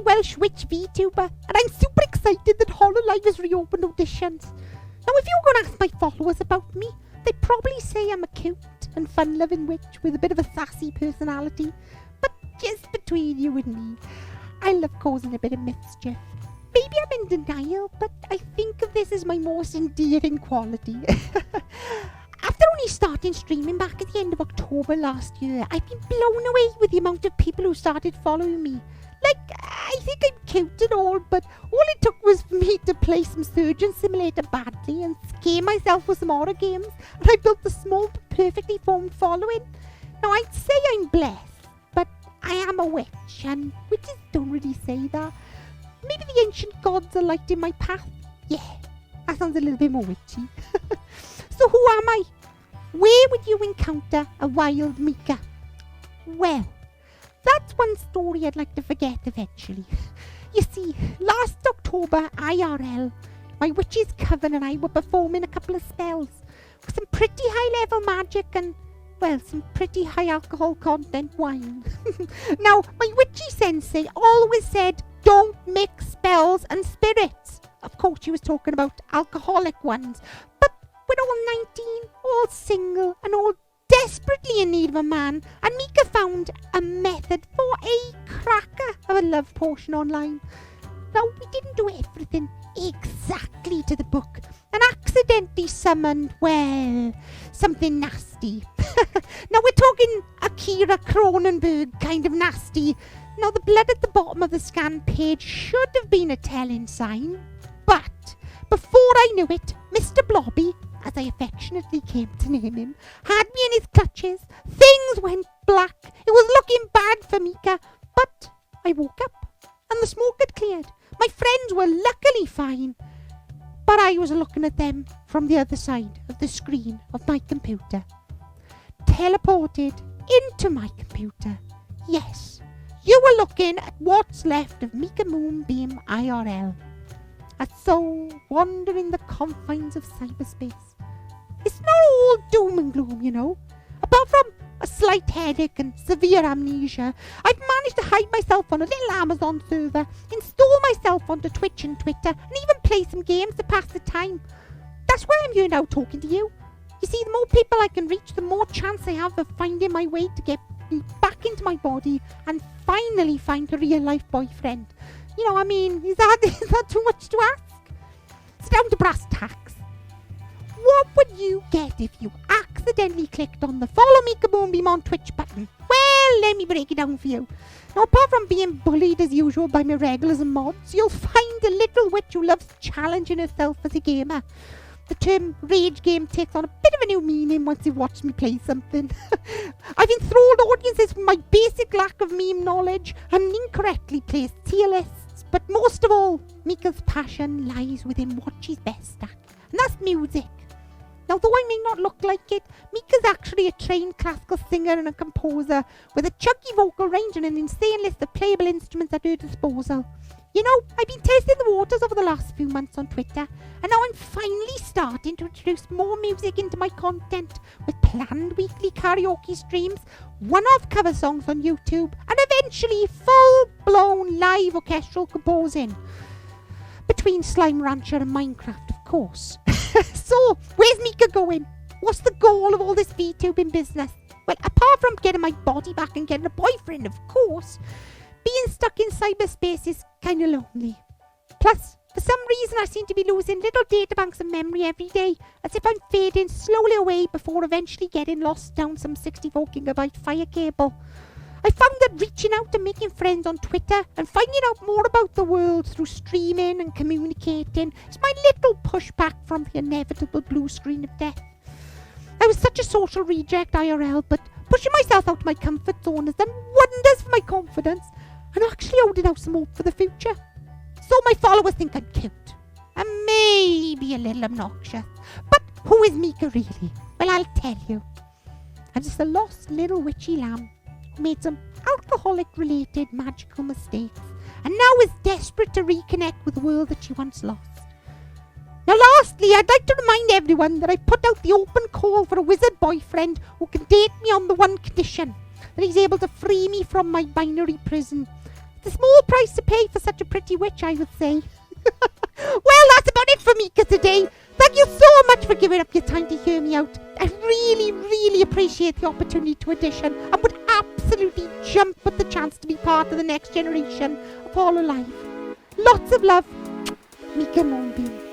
indie Welsh witch VTuber, and I'm super excited that Hololive has reopened auditions. Now, if you're going to ask my followers about me, they'd probably say I'm a cute and fun-loving witch with a bit of a sassy personality. But just between you and me, I love causing a bit of mischief. Maybe I'm in denial, but I think of this as my most endearing quality. After only starting streaming back at the end of October last year, I've been blown away with the amount of people who started following me. Like, I think I'm cute and all, but all it took was for me to play some Surgeon Simulator badly and scare myself with some horror games, and I built a small but perfectly formed following. Now, I'd say I'm blessed, but I am a witch, and witches don't really say that. Maybe the ancient gods are lighting my path. Yeah, that sounds a little bit more witchy. So who am I? Where would you encounter a wild Mika? Well, that's one story I'd like to forget eventually. You see, last October IRL, my witch's coven and I were performing a couple of spells with some pretty high level magic and, well, some pretty high alcohol content wine. Now, my witchy sensei always said, don't mix spells and spirits. Of course, she was talking about alcoholic ones. But we're all 19, all single, and all desperately in need of a man, and Mika found a method for a cracker of a love potion online. Now, we didn't do everything exactly to the book, and accidentally summoned, well, something nasty. Now, we're talking Akira Cronenberg kind of nasty. Now, the blood at the bottom of the scan page should have been a telling sign, but before I knew it, Mr. Blobby, as I affectionately came to name him, had me in his clutches. Things went black. It was looking bad for Mika, but I woke up and the smoke had cleared. My friends were luckily fine, but I was looking at them from the other side of the screen of my computer. Teleported into my computer. Yes, you were looking at what's left of Mika Moonbeam IRL. A soul wandering the confines of cyberspace. It's not all doom and gloom, you know. Apart from a slight headache and severe amnesia, I've managed to hide myself on a little Amazon server, install myself onto Twitch and Twitter, and even play some games to pass the time. That's why I'm here now talking to you. You see, the more people I can reach, the more chance I have of finding my way to get back into my body and finally find a real-life boyfriend. You know, I mean, is that too much to ask? It's down to brass tacks. What would you get if you accidentally clicked on the Follow Mika Moonbeam on Twitch button? Well, let me break it down for you. Now, apart from being bullied as usual by my regulars and mods, you'll find a little witch who loves challenging herself as a gamer. The term rage game takes on a bit of a new meaning once you've watched me play something. I've enthralled audiences with my basic lack of meme knowledge and incorrectly placed tier lists, but most of all, Mika's passion lies within what she's best at, and that's music. Now, though I may not look like it, Mika's actually a trained classical singer and a composer with a chunky vocal range and an insane list of playable instruments at her disposal. You know, I've been testing the waters over the last few months on Twitter, and now I'm finally starting to introduce more music into my content with planned weekly karaoke streams, one-off cover songs on YouTube, and eventually full-blown live orchestral composing. Between Slime Rancher and Minecraft, of course. So, where's Mika going? What's the goal of all this VTubing business? Well, apart from getting my body back and getting a boyfriend, of course, being stuck in cyberspace is kind of lonely. Plus, for some reason I seem to be losing little databanks of memory every day, as if I'm fading slowly away before eventually getting lost down some 64 gigabyte fire cable. I found that reaching out and making friends on Twitter and finding out more about the world through streaming and communicating is my little pushback from the inevitable blue screen of death. I was such a social reject IRL, but pushing myself out of my comfort zone has done wonders for my confidence and actually holding out some hope for the future. So my followers think I'm cute and maybe a little obnoxious. But who is Mika really? Well, I'll tell you. I'm just a lost little witchy lamb who made some alcoholic-related magical mistakes and now is desperate to reconnect with the world that she once lost. Now, lastly, I'd like to remind everyone that I put out the open call for a wizard boyfriend who can date me on the one condition, that he's able to free me from my binary prison. It's a small price to pay for such a pretty witch, I would say. Well, that's about it for Mika today. Thank you so much for giving up your time to hear me out. I really, really appreciate the opportunity to audition and would absolutely jump at the chance to be part of the next generation of Hololive. Lots of love, Mika Moonbeam.